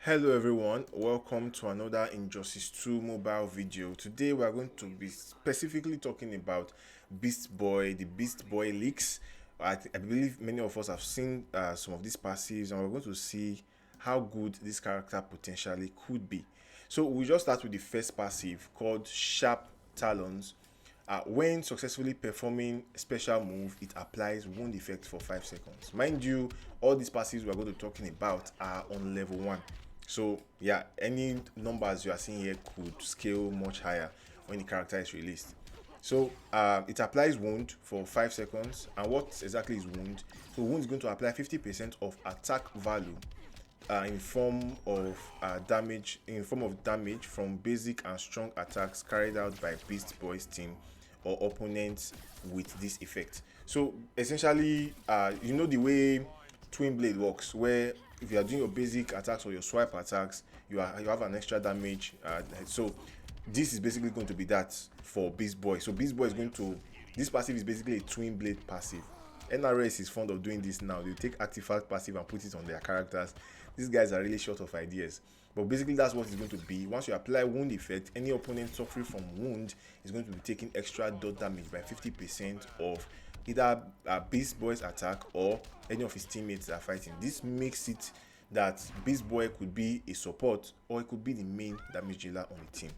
Hello everyone, welcome to another Injustice 2 mobile video. Today we are going to be specifically talking about Beast Boy, the Beast Boy leaks. I believe many of us have seen some of these passives, and we're going to see how good this character potentially could be. So we'll just start with the first passive called Sharp Talons. When successfully performing a special move, it applies wound effect for 5 seconds. Mind you, all these passives we're going to be talking about are on level 1. So yeah, any numbers you are seeing here could scale much higher when the character is released. So it applies wound for 5 seconds. And what exactly is wound? So wound is going to apply 50% of attack value in form of damage from basic and strong attacks carried out by Beast Boy's team or opponents with this effect. So essentially, you know the way Twin Blade works, where if you are doing your basic attacks or your swipe attacks, you have an extra damage. So this is basically going to be that for Beast Boy. So Beast Boy is going to, this passive is basically a Twin Blade passive. NRS is fond of doing this now. They take artifact passive and put it on their characters. These guys are really short of ideas. But basically that's what it's going to be. Once you apply wound effect, any opponent suffering from wound is going to be taking extra dot damage by 50% of either Beast Boy's attack or any of his teammates that are fighting. This makes it that Beast Boy could be a support or it could be the main damage dealer on the team.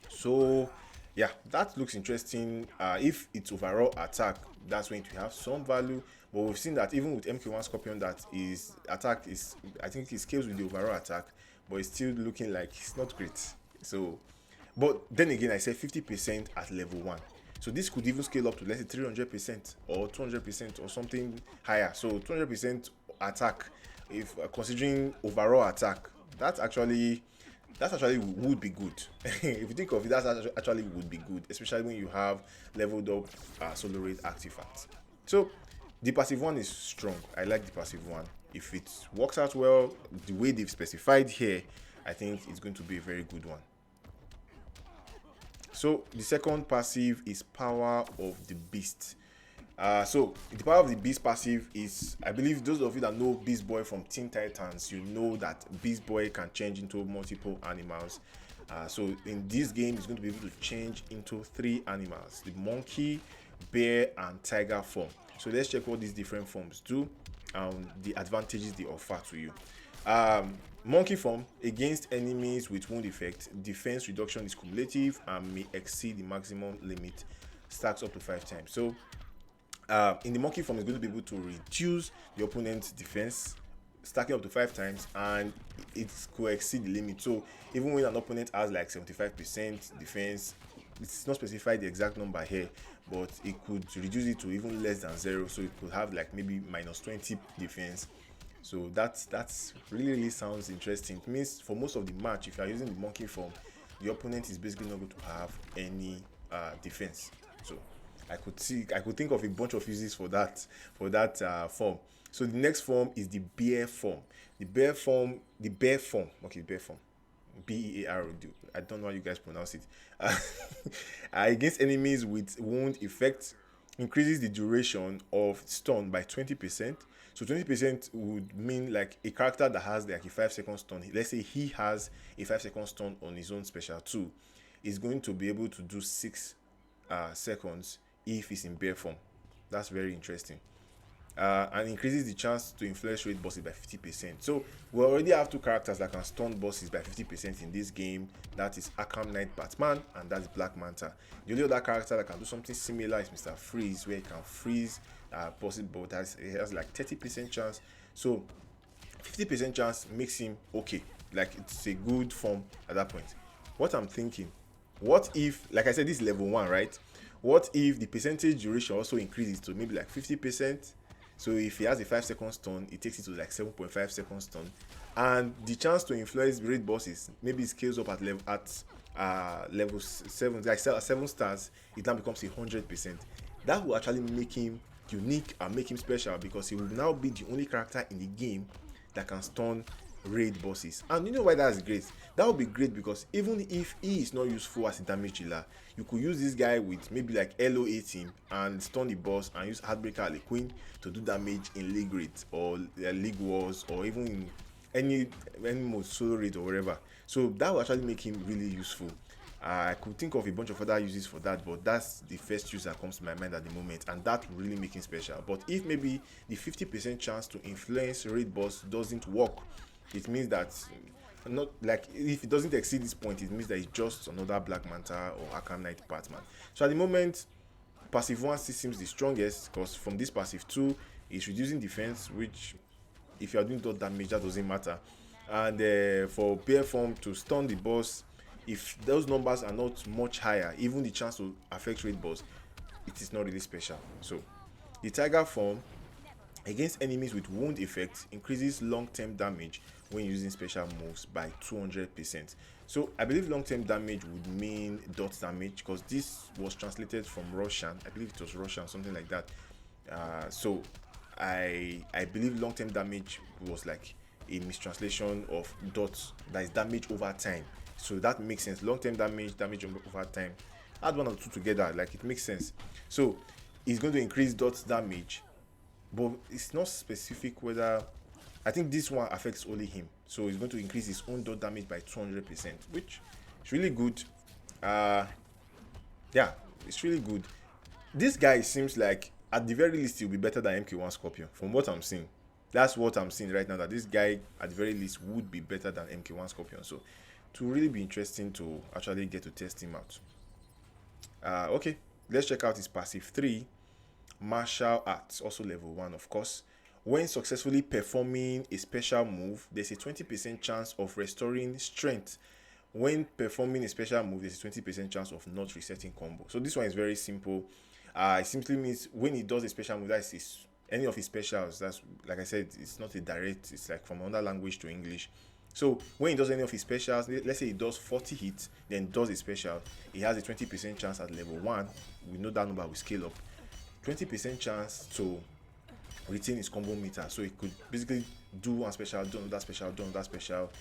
So yeah, that looks interesting. If it's overall attack, that's going to have some value, but we've seen that even with MK1 Scorpion, that is attack is, I think it scales with the overall attack, but it's still looking like it's not great. So but then again, I said 50% at level 1, so this could even scale up to, let's say, 300% or 200% or something higher. So 200% attack, if considering overall attack, that's actually would be good. If you think of it, that's actually would be good, especially when you have leveled up solo raid artifacts. So the passive one is strong. I like the passive one. If it works out well the way they've specified here, I think it's going to be a very good one. So the second passive is Power of the Beast. So the Power of the Beast passive is, I believe those of you that know Beast Boy from Teen Titans, you know that Beast Boy can change into multiple animals. So in this game, it's going to be able to change into 3 animals: the monkey, bear, and tiger form. So let's check what these different forms do and the advantages they offer to you. Monkey form: against enemies with wound effect, defense reduction is cumulative and may exceed the maximum limit, stacks up to 5 times. So in the monkey form, is going to be able to reduce the opponent's defense, stacking up to 5 times, and it could exceed the limit. So even when an opponent has like 75% defense, it's not specified the exact number here, but it could reduce it to even less than 0. So it could have like maybe minus 20 defense. So that's really sounds interesting. It means for most of the match, if you are using the monkey form, the opponent is basically not going to have any defense. So I could think of a bunch of uses for that form. So the next form is the bear form. The bear form, bear form. BEAR. I don't know how you guys pronounce it. Against enemies with wound effect, increases the duration of stun by 20%. So 20% would mean like a character that has like a 5-second stun. Let's say he has a 5-second stun on his own special 2, is going to be able to do 6 seconds if it's in bear form. That's very interesting. And increases the chance to influence rate bosses by 50%. So we already have 2 characters that can stun bosses by 50% in this game. That is Arkham Knight Batman, and that's Black Manta. The only other character that can do something similar is Mr. Freeze, where he can freeze bosses, but it has like 30% chance. So 50% chance makes him okay. Like, it's a good form at that point. What I'm thinking, what if, like I said, this is level 1, right? What if the percentage duration also increases to maybe like 50%? So if he has a 5-second stun, it takes it to like 7.5 second stun, and the chance to influence raid bosses maybe scales up at level 7, like 7 stars. It now becomes 100%. That will actually make him unique and make him special, because he will now be the only character in the game that can stun raid bosses. And you know why that's great? That would be great because even if he is not useful as a damage dealer, you could use this guy with maybe like LO 18 and stun the boss and use Heartbreaker Queen to do damage in league raids or league wars, or even in any mode, solo raid or whatever. So that will actually make him really useful. I could think of a bunch of other uses for that, but that's the first use that comes to my mind at the moment, and that will really make him special. But if maybe the 50% chance to influence raid boss doesn't work, it means that, not like, if it doesn't exceed this point, it means that it's just another Black Manta or Arkham Knight Batman. So at the moment, passive 1 still seems the strongest, because from this passive 2 is reducing defense, which if you are doing dot damage, that doesn't matter. And for bear form to stun the boss, if those numbers are not much higher, even the chance to affect raid boss, it is not really special. So the tiger form against enemies with wound effect increases long-term damage when using special moves by 200%. So I believe long-term damage would mean dot damage, because this was translated from Russian. I believe it was Russian, something like that. So I believe long-term damage was like a mistranslation of dots, that is damage over time. So that makes sense. Long-term damage over time. Add one or two together, like it makes sense. So it's going to increase dot damage, but it's not specific whether. I think this one affects only him, so it's going to increase his own dot damage by 200%, which is really good. Yeah, it's really good. This guy seems like, at the very least, he'll be better than MK1 Scorpion from what I'm seeing. That's what I'm seeing right now, that this guy at the very least would be better than MK1 Scorpion. So it will really be interesting to actually get to test him out. Okay, let's check out his passive 3, martial arts, also level 1 of course. When successfully performing a special move, there's a 20% chance of restoring strength. When performing a special move, there's a 20% chance of not resetting combo. So this one is very simple. It simply means when he does a special move, that's any of his specials. That's, like I said, it's not a direct, it's like from another language to English. So when he does any of his specials, let's say he does 40 hits, then does a special, he has a 20% chance at level 1. We know that number will scale up. 20% chance to retain his combo meter, so he could basically do one special, do another special, do another special.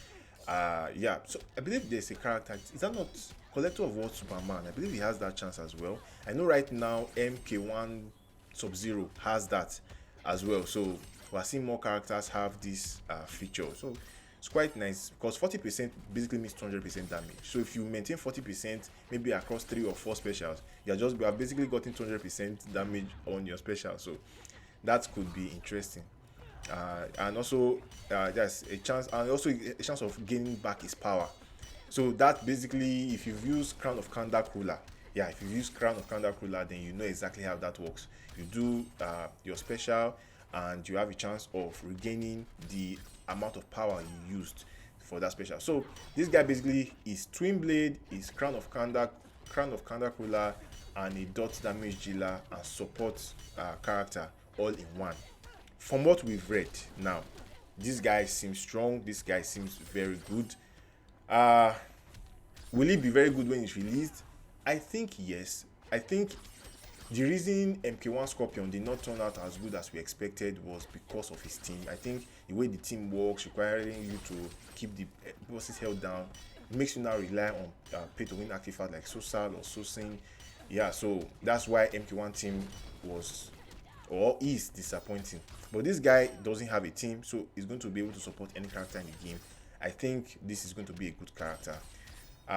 Yeah, so I believe there's a character, is that not Collector of World Superman? I believe he has that chance as well. I know right now MK1 Sub-Zero has that as well, so we're seeing more characters have this feature. So it's quite nice, because 40% basically means 200% damage. So if you maintain 40% maybe across 3 or 4 specials, you have basically gotten 200% damage on your special. So that could be interesting. And also there's a chance, and also a chance of gaining back his power. So that basically, if you've used Crown of Kanda Cooler, yeah, if you use Crown of Kanda Cooler, then you know exactly how that works. You do your special, and you have a chance of regaining the amount of power you used for that special. So this guy basically is Twin Blade, is Crown of Kanda Cooler, and a dot damage dealer and support character all in one. From what we've read now, this guy seems strong, this guy seems very good. Will it be very good when it's released? I think yes. I think the reason MK1 Scorpion did not turn out as good as we expected was because of his team. I think the way the team works, requiring you to keep the bosses held down, makes you now rely on pay to win active art like Sosal or Sosin. Yeah, so that's why MK1 team was or is disappointing. But this guy doesn't have a team, so he's going to be able to support any character in the game. I think this is going to be a good character.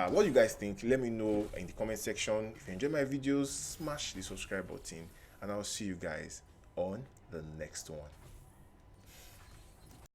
What do you guys think? Let me know in the comment section. If you enjoy my videos, smash the subscribe button, and I'll see you guys on the next one.